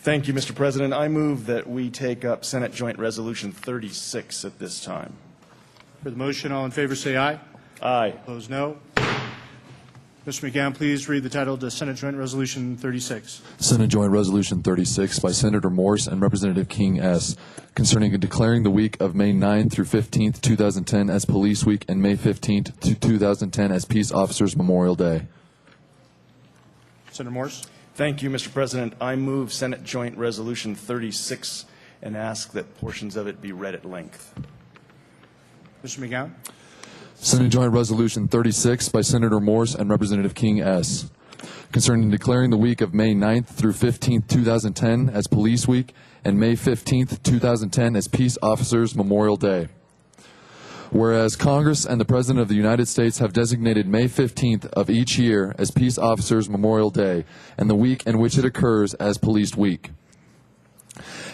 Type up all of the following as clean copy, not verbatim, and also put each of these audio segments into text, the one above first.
Thank you, Mr. President. I move that we take up Senate Joint Resolution 36 at this time. For the motion, all in favor say aye. Aye. Opposed, no. Mr. McGowan, please read the title to Senate Joint Resolution 36. Senate Joint Resolution 36 by Senator Morse and Representative King S. concerning declaring the week of May 9th through 15th, 2010 as Police Week and May 15th to 2010 as Peace Officers Memorial Day. Senator Morse. Thank you, Mr. President. I move Senate Joint Resolution 36 and ask that portions of it be read at length. Mr. McGowan. Senate Joint Resolution 36 by Senator Morse and Representative King S. concerning declaring the week of May 9th through 15th, 2010 as Police Week and May 15th, 2010 as Peace Officers Memorial Day. Whereas Congress and the President of the United States have designated May 15th of each year as Peace Officers Memorial Day and the week in which it occurs as Police Week.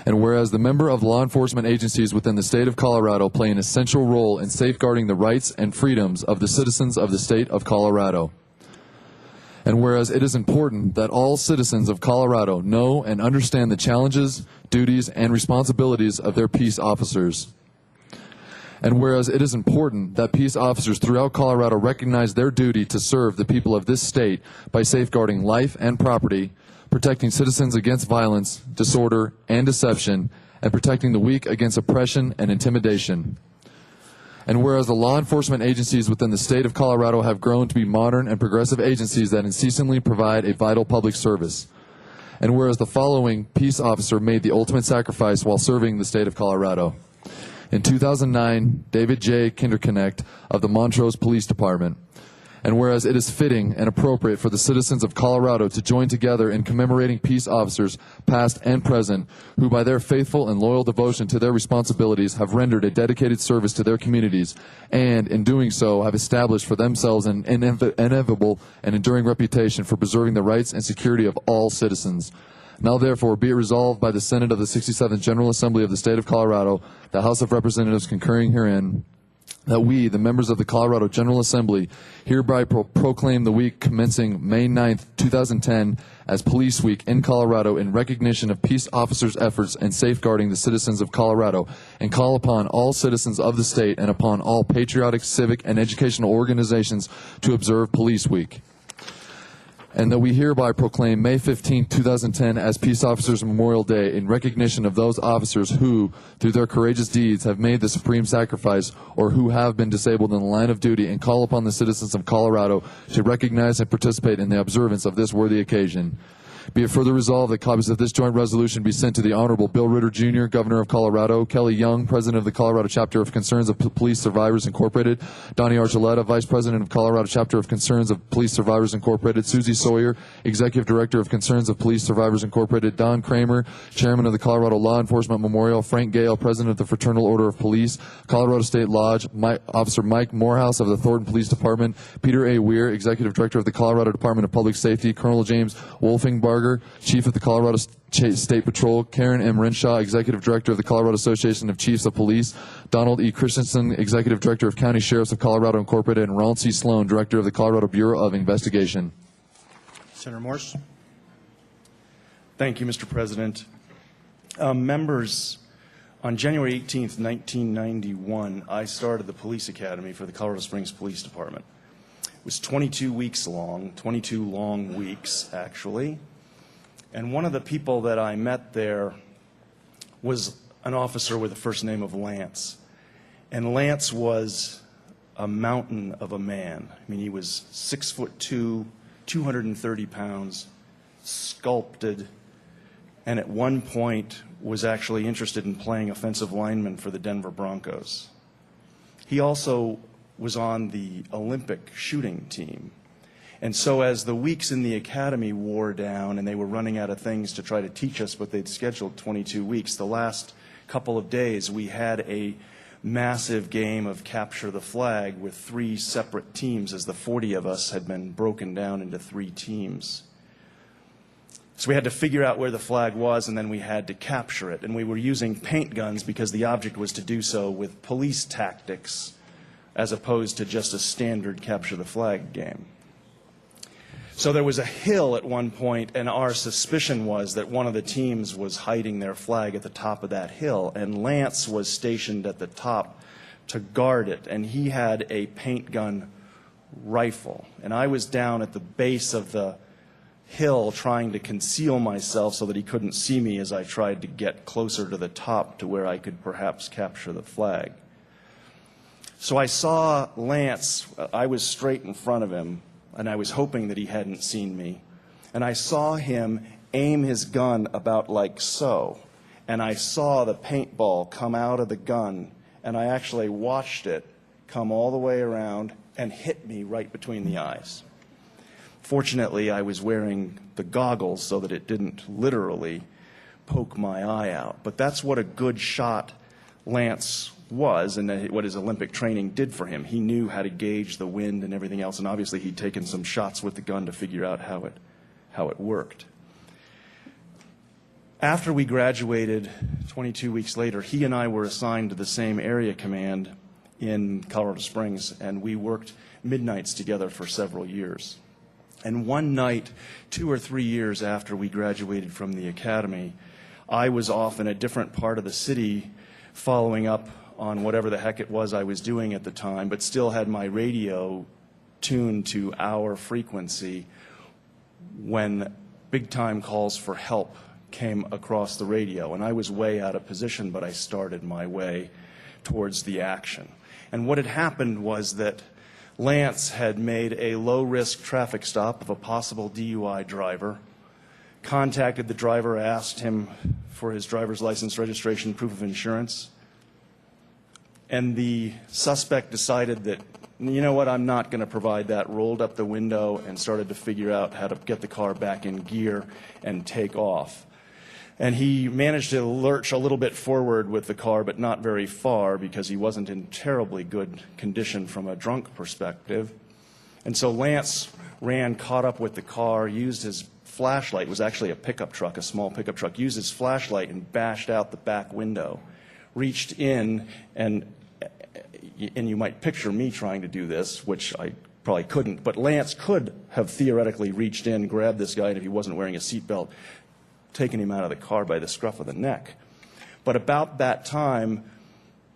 And whereas the member of law enforcement agencies within the state of Colorado play an essential role in safeguarding the rights and freedoms of the citizens of the state of Colorado. And whereas it is important that all citizens of Colorado know and understand the challenges, duties, and responsibilities of their peace officers. And whereas it is important that peace officers throughout Colorado recognize their duty to serve the people of this state by safeguarding life and property, protecting citizens against violence, disorder, and deception, and protecting the weak against oppression and intimidation. And whereas the law enforcement agencies within the state of Colorado have grown to be modern and progressive agencies that unceasingly provide a vital public service. And whereas the following peace officer made the ultimate sacrifice while serving the state of Colorado. In 2009, David J. Kinderknecht of the Montrose Police Department. And whereas it is fitting and appropriate for the citizens of Colorado to join together in commemorating peace officers, past and present, who by their faithful and loyal devotion to their responsibilities have rendered a dedicated service to their communities, and in doing so have established for themselves an inevitable and enduring reputation for preserving the rights and security of all citizens. Now therefore be it resolved by the Senate of the 67th General Assembly of the State of Colorado, the House of Representatives concurring herein, that we, the members of the Colorado General Assembly, hereby proclaim the week commencing May 9th, 2010 as Police Week in Colorado in recognition of peace officers' efforts in safeguarding the citizens of Colorado, and call upon all citizens of the state and upon all patriotic, civic, and educational organizations to observe Police Week. And that we hereby proclaim May 15, 2010 as Peace Officers Memorial Day in recognition of those officers who, through their courageous deeds, have made the supreme sacrifice or who have been disabled in the line of duty, and call upon the citizens of Colorado to recognize and participate in the observance of this worthy occasion. Be it further resolved that copies of this joint resolution be sent to the Honorable Bill Ritter, Jr., Governor of Colorado, Kelly Young, President of the Colorado Chapter of Concerns of Police Survivors Incorporated, Donnie Archuleta, Vice President of Colorado Chapter of Concerns of Police Survivors Incorporated, Susie Sawyer, Executive Director of Concerns of Police Survivors Incorporated, Don Kramer, Chairman of the Colorado Law Enforcement Memorial, Frank Gale, President of the Fraternal Order of Police, Colorado State Lodge, Officer Mike Morehouse of the Thornton Police Department, Peter A. Weir, Executive Director of the Colorado Department of Public Safety, Colonel James Wolfingbarger, Chief of the Colorado State Patrol, Karen M. Renshaw, Executive Director of the Colorado Association of Chiefs of Police, Donald E. Christensen, Executive Director of County Sheriffs of Colorado Incorporated, and Ronald C. Sloan, Director of the Colorado Bureau of Investigation. Senator Morse. Thank you, Mr. President. Members, on January 18th, 1991, I started the Police Academy for the Colorado Springs Police Department. It was 22 weeks long, 22 long weeks, actually. And one of the people that I met there was an officer with the first name of Lance. And Lance was a mountain of a man. I mean, he was 6'2", 230 pounds, sculpted, and at one point was actually interested in playing offensive lineman for the Denver Broncos. He also was on the Olympic shooting team. And so as the weeks in the academy wore down and they were running out of things to try to teach us, but they'd scheduled 22 weeks, the last couple of days we had a massive game of capture the flag with 3 separate teams, as the 40 of us had been broken down into 3 teams. So we had to figure out where the flag was, and then we had to capture it. And we were using paint guns because the object was to do so with police tactics as opposed to just a standard capture the flag game. So there was a hill at one point, and our suspicion was that one of the teams was hiding their flag at the top of that hill, and Lance was stationed at the top to guard it, and he had a paint gun rifle. And I was down at the base of the hill trying to conceal myself so that he couldn't see me as I tried to get closer to the top to where I could perhaps capture the flag. So I saw Lance. I was straight in front of him, and I was hoping that he hadn't seen me. And I saw him aim his gun about like so. And I saw the paintball come out of the gun, and I actually watched it come all the way around and hit me right between the eyes. Fortunately, I was wearing the goggles so that it didn't literally poke my eye out. But that's what a good shot Lance was, and what his Olympic training did for him. He knew how to gauge the wind and everything else, and obviously he'd taken some shots with the gun to figure out how it worked. After we graduated 22 weeks later, he and I were assigned to the same area command in Colorado Springs, and we worked midnights together for several years. And one night, 2 or 3 years after we graduated from the academy, I was off in a different part of the city following up on whatever the heck it was I was doing at the time, but still had my radio tuned to our frequency when big-time calls for help came across the radio. And I was way out of position, but I started my way towards the action. And what had happened was that Lance had made a low-risk traffic stop of a possible DUI driver, contacted the driver, asked him for his driver's license, registration, proof of insurance, and the suspect decided that, you know what, I'm not going to provide that, rolled up the window and started to figure out how to get the car back in gear and take off. And he managed to lurch a little bit forward with the car, but not very far because he wasn't in terribly good condition from a drunk perspective. And so Lance ran, caught up with the car, used his flashlight, it was actually a pickup truck, a small pickup truck, used his flashlight and bashed out the back window, reached in, and you might picture me trying to do this, which I probably couldn't, but Lance could have theoretically reached in, grabbed this guy, and if he wasn't wearing a seatbelt, taken him out of the car by the scruff of the neck. But about that time,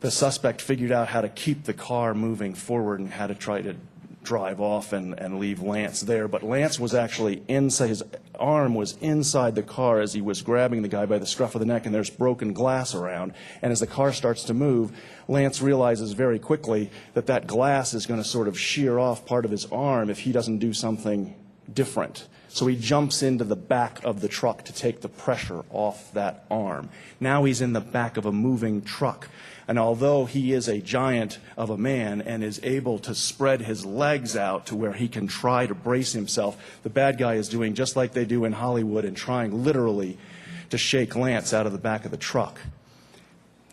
the suspect figured out how to keep the car moving forward and how to try to drive off and leave Lance there. But Lance was actually inside, his arm was inside the car as he was grabbing the guy by the scruff of the neck, and there's broken glass around. And as the car starts to move, Lance realizes very quickly that that glass is going to sort of shear off part of his arm if he doesn't do something different. So he jumps into the back of the truck to take the pressure off that arm. Now he's in the back of a moving truck. And although he is a giant of a man and is able to spread his legs out to where he can try to brace himself, the bad guy is doing just like they do in Hollywood and trying literally to shake Lance out of the back of the truck.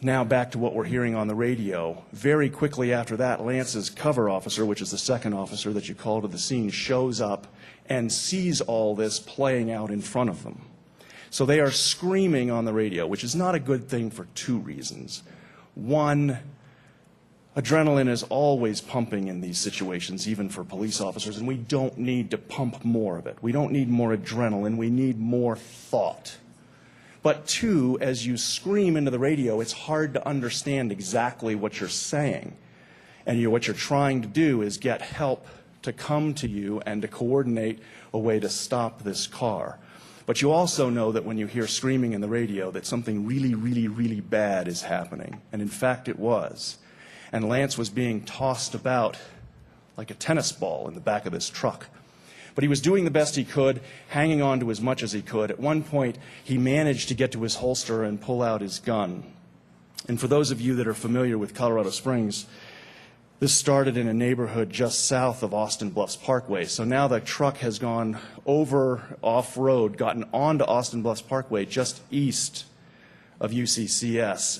Now back to what we're hearing on the radio. Very quickly after that, Lance's cover officer, which is the second officer that you call to the scene, shows up and sees all this playing out in front of them. So they are screaming on the radio, which is not a good thing for two reasons. One, adrenaline is always pumping in these situations, even for police officers, and we don't need to pump more of it. We don't need more adrenaline. We need more thought. But two, as you scream into the radio, it's hard to understand exactly what you're saying. And what you're trying to do is get help to come to you and to coordinate a way to stop this car. But you also know that when you hear screaming in the radio that something really, really, really bad is happening. And in fact, it was. And Lance was being tossed about like a tennis ball in the back of this truck. But he was doing the best he could, hanging on to as much as he could. At one point, he managed to get to his holster and pull out his gun. And for those of you that are familiar with Colorado Springs, this started in a neighborhood just south of Austin Bluffs Parkway. So now the truck has gone over off-road, gotten onto Austin Bluffs Parkway just east of UCCS.